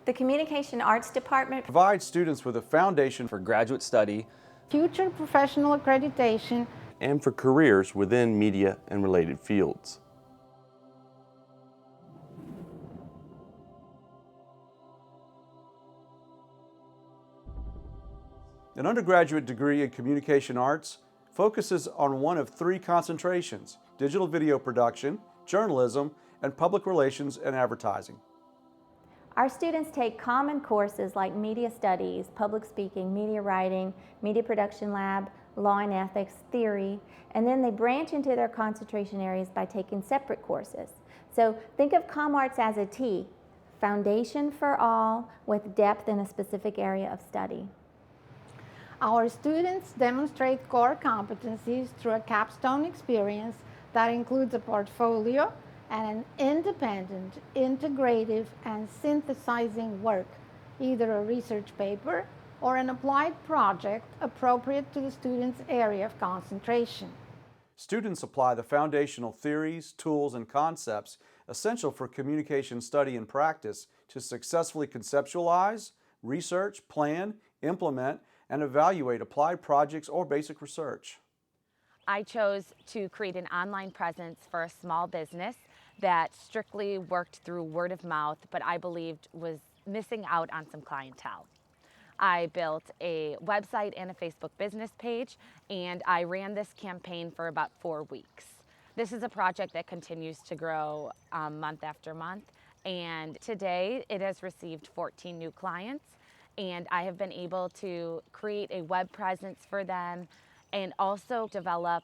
The Communication Arts Department provides students with a foundation for graduate study, future professional accreditation, and for careers within media and related fields. An undergraduate degree in communication arts focuses on one of three concentrations: digital video production, journalism, and public relations and advertising. Our students take common courses like media studies, public speaking, media writing, media production lab, law and ethics, theory, and then they branch into their concentration areas by taking separate courses. So think of ComArts as a T, foundation for all with depth in a specific area of study. Our students demonstrate core competencies through a capstone experience that includes a portfolio and an independent, integrative, and synthesizing work, either a research paper or an applied project appropriate to the student's area of concentration. Students apply the foundational theories, tools, and concepts essential for communication study and practice to successfully conceptualize, research, plan, implement, and evaluate applied projects or basic research. I chose to create an online presence for a small business that strictly worked through word of mouth, but I believed was missing out on some clientele. I built a website and a Facebook business page, and I ran this campaign for about 4 weeks. This is a project that continues to grow month after month, and today it has received 14 new clients, and I have been able to create a web presence for them and also develop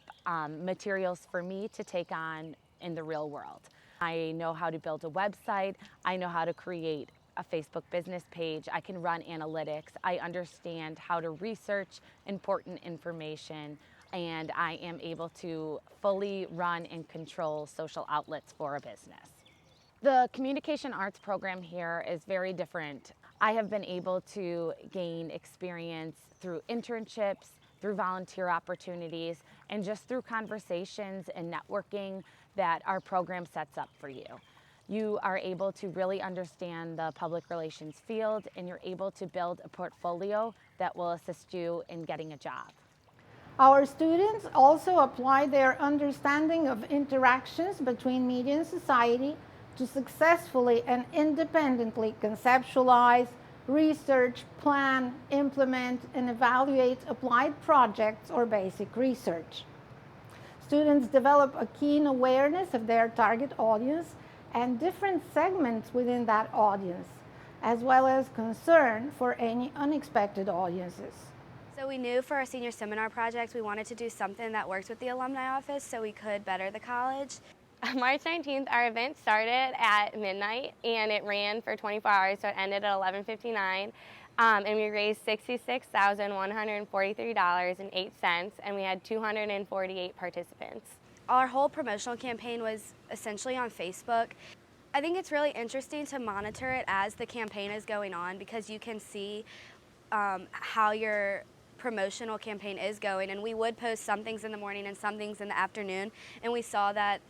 materials for me to take on in the real world. I know how to build a website, I know how to create a Facebook business page, I can run analytics, I understand how to research important information, and I am able to fully run and control social outlets for a business. The Communication Arts program here is very different. I have been able to gain experience through internships, through volunteer opportunities, and just through conversations and networking that our program sets up for you. You are able to really understand the public relations field, and you're able to build a portfolio that will assist you in getting a job. Our students also apply their understanding of interactions between media and society to successfully and independently conceptualize, research, plan, implement, and evaluate applied projects or basic research. Students develop a keen awareness of their target audience and different segments within that audience, as well as concern for any unexpected audiences. So we knew for our senior seminar project we wanted to do something that worked with the alumni office so we could better the college. March 19th, our event started at midnight and it ran for 24 hours, so it ended at 11:59. And we raised $66,143.08, and we had 248 participants. Our whole promotional campaign was essentially on Facebook. I think it's really interesting to monitor it as the campaign is going on because you can see how your promotional campaign is going, and we would post some things in the morning and some things in the afternoon, and we saw that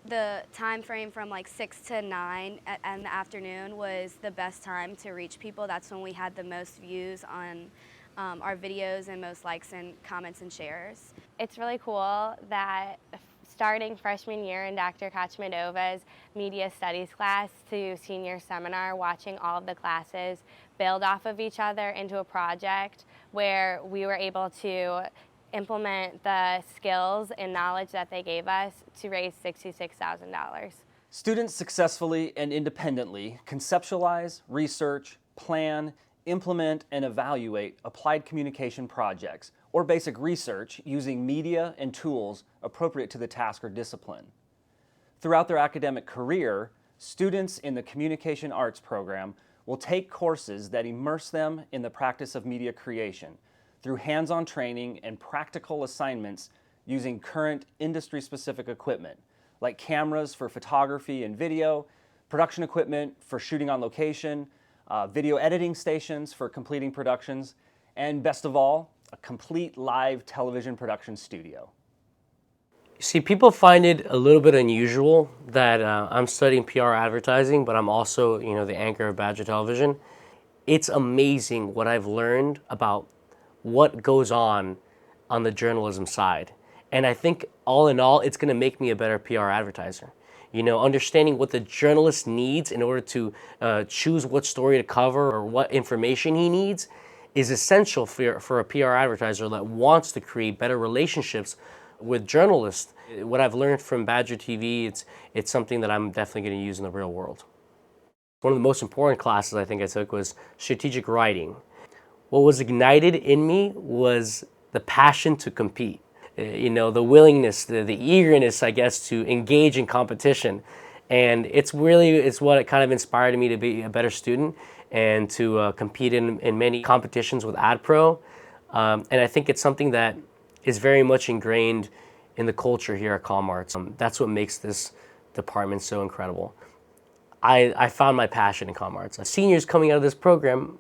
the time frame from like 6 to 9 in the afternoon was the best time to reach people. That's when we had the most views on our videos and most likes and comments and shares. It's really cool that starting freshman year in Dr. Kochmadova's media studies class to senior seminar, watching all of the classes build off of each other into a project where we were able to implement the skills and knowledge that they gave us to raise $66,000. Students successfully and independently conceptualize, research, plan, implement, and evaluate applied communication projects or basic research using media and tools appropriate to the task or discipline. Throughout their academic career, students in the Communication Arts program will take courses that immerse them in the practice of media creation through hands-on training and practical assignments using current industry-specific equipment, like cameras for photography and video, production equipment for shooting on location, video editing stations for completing productions, and best of all, a complete live television production studio. See, people find it a little bit unusual that I'm studying PR advertising, but I'm also, the anchor of Badger Television. it's amazing what I've learned about what goes on the journalism side. And I think all in all, it's going to make me a better PR advertiser. You know, understanding what the journalist needs in order to choose what story to cover or what information he needs is essential for a PR advertiser that wants to create better relationships with journalists. What I've learned from Badger TV, it's something that I'm definitely going to use in the real world. One of the most important classes I think I took was strategic writing. What was ignited in me was the passion to compete. You know, the willingness, the eagerness, I guess, to engage in competition. And it's what kind of inspired me to be a better student and to compete in many competitions with AdPro. And I think it's something that is very much ingrained in the culture here at ComArts. That's what makes this department so incredible. I found my passion in ComArts. Seniors coming out of this program,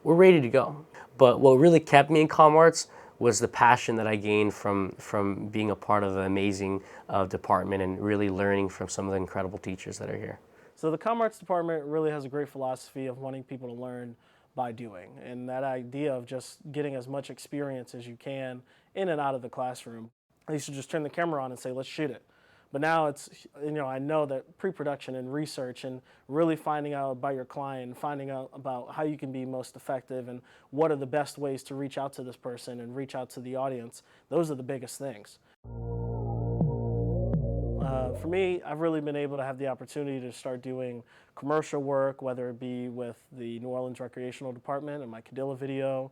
we're ready to go. But what really kept me in ComArts was the passion that I gained from being a part of an amazing department and really learning from some of the incredible teachers that are here. So the ComArts department really has a great philosophy of wanting people to learn by doing, and that idea of just getting as much experience as you can in and out of the classroom. I used to just turn the camera on and say, let's shoot it. But now it's, you know, I know that pre-production and research and really finding out about your client, finding out about how you can be most effective and what are the best ways to reach out to this person and reach out to the audience, those are the biggest things. For me, I've really been able to have the opportunity to start doing commercial work, whether it be with the New Orleans Recreational Department and my Cadilla video,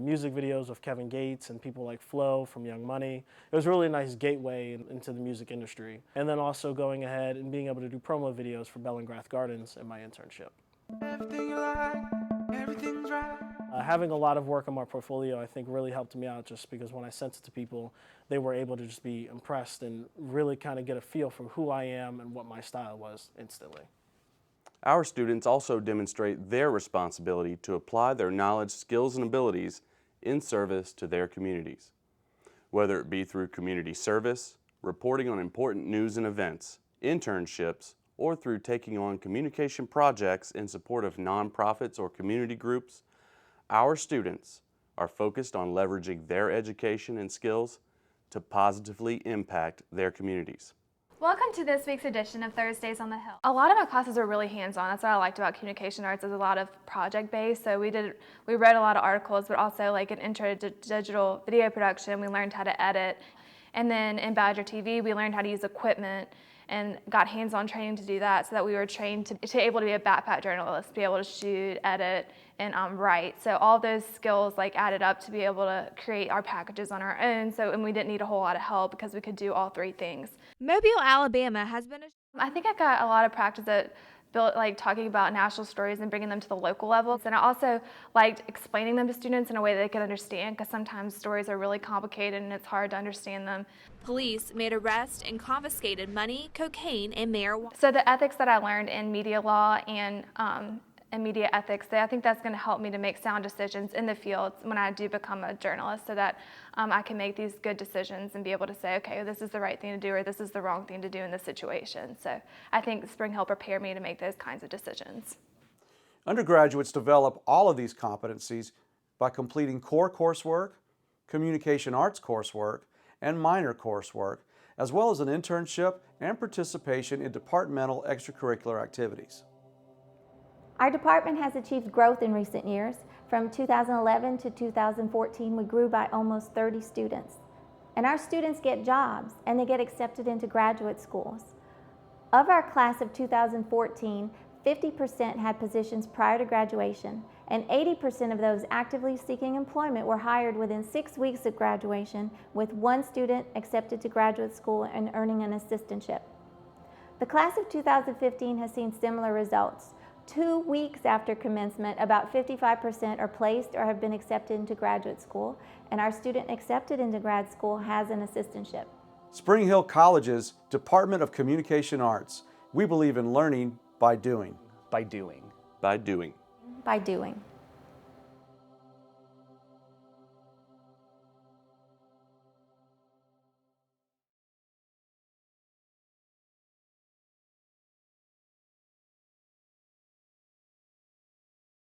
music videos with Kevin Gates and people like Flo from Young Money. It was really a nice gateway into the music industry. And then also going ahead and being able to do promo videos for Bellingrath Gardens in my internship. Everything you like, everything's right. Having a lot of work on my portfolio, I think, really helped me out, just because when I sent it to people, they were able to just be impressed and really kind of get a feel for who I am and what my style was instantly. Our students also demonstrate their responsibility to apply their knowledge, skills, and abilities in service to their communities. Whether it be through community service, reporting on important news and events, internships, or through taking on communication projects in support of nonprofits or community groups, our students are focused on leveraging their education and skills to positively impact their communities. Welcome to this week's edition of Thursdays on the Hill. A lot of my classes are really hands-on. That's what I liked about communication arts, is a lot of project-based. So we read a lot of articles, but also like an intro to digital video production. We learned how to edit. And then in Badger TV, we learned how to use equipment and got hands-on training to do that, so that we were trained to able to be a backpack journalist, be able to shoot, edit, and write. So all those skills like added up to be able to create our packages on our own. And we didn't need a whole lot of help because we could do all three things. Mobile, Alabama has been I think I got a lot of practice at like talking about national stories and bringing them to the local levels. And I also liked explaining them to students in a way they could understand, because sometimes stories are really complicated and it's hard to understand them. Police made arrests and confiscated money, cocaine, and marijuana. So the ethics that I learned in media law and media ethics, I think that's going to help me to make sound decisions in the field when I do become a journalist, so that I can make these good decisions and be able to say, okay, this is the right thing to do or this is the wrong thing to do in this situation. So I think spring helped prepare me to make those kinds of decisions. Undergraduates develop all of these competencies by completing core coursework, communication arts coursework, and minor coursework, as well as an internship and participation in departmental extracurricular activities. Our department has achieved growth in recent years. From 2011 to 2014, we grew by almost 30 students. And our students get jobs and they get accepted into graduate schools. Of our class of 2014, 50% had positions prior to graduation, and 80% of those actively seeking employment were hired within 6 weeks of graduation, with one student accepted to graduate school and earning an assistantship. The class of 2015 has seen similar results. 2 weeks after commencement, about 55% are placed or have been accepted into graduate school, and our student accepted into grad school has an assistantship. Spring Hill College's Department of Communication Arts. We believe in learning by doing. By doing. By doing. By doing.